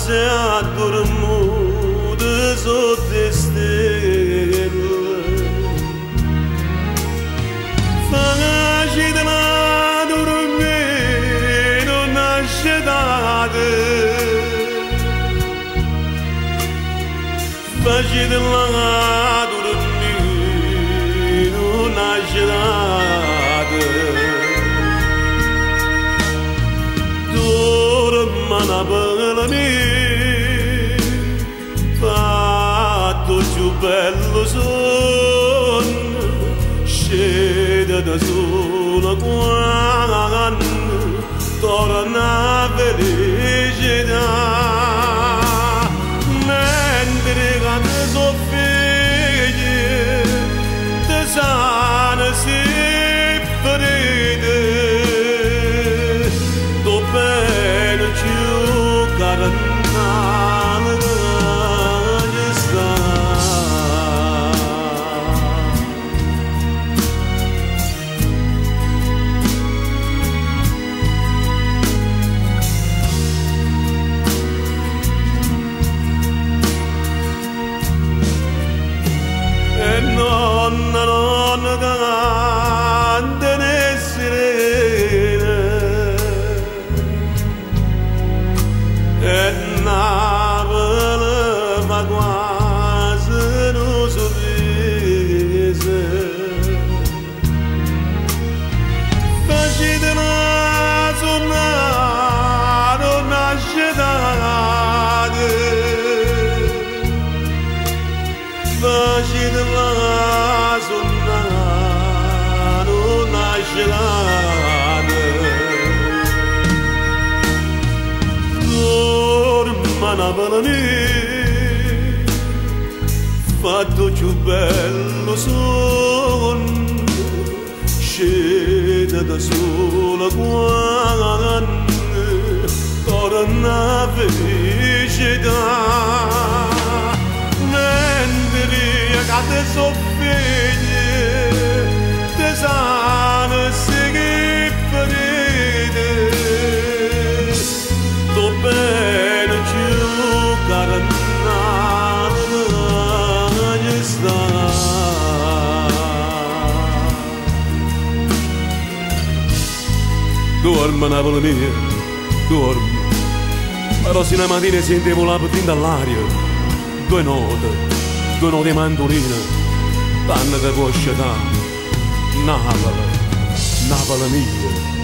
se addormuta sotto le stelle. Facitela dormire, non nascetate. Facitela dormire, non nascetate. Dormana bella mia, fatto più bello sonno, scende da sola quando torna felicità. Mentre cade soffiglie, te sana si ferite, do bene più carnale che sta. Nonna canta nelle sirene e Napoli fa quasi un sorriso. Facitela suonare una scetate, facitela suonare una gelata. Dorma Napoli mia, fatto più bello sonno, scende da sola quando torna felicità. Cade soffiglie, te sana si ferite, do bene più carnale che sta. Dorma Napoli mia, dormi. La prossima mattina sentivo la patina all'aria, due note mandolina, panna che può scettare. Napoli, Napoli mia.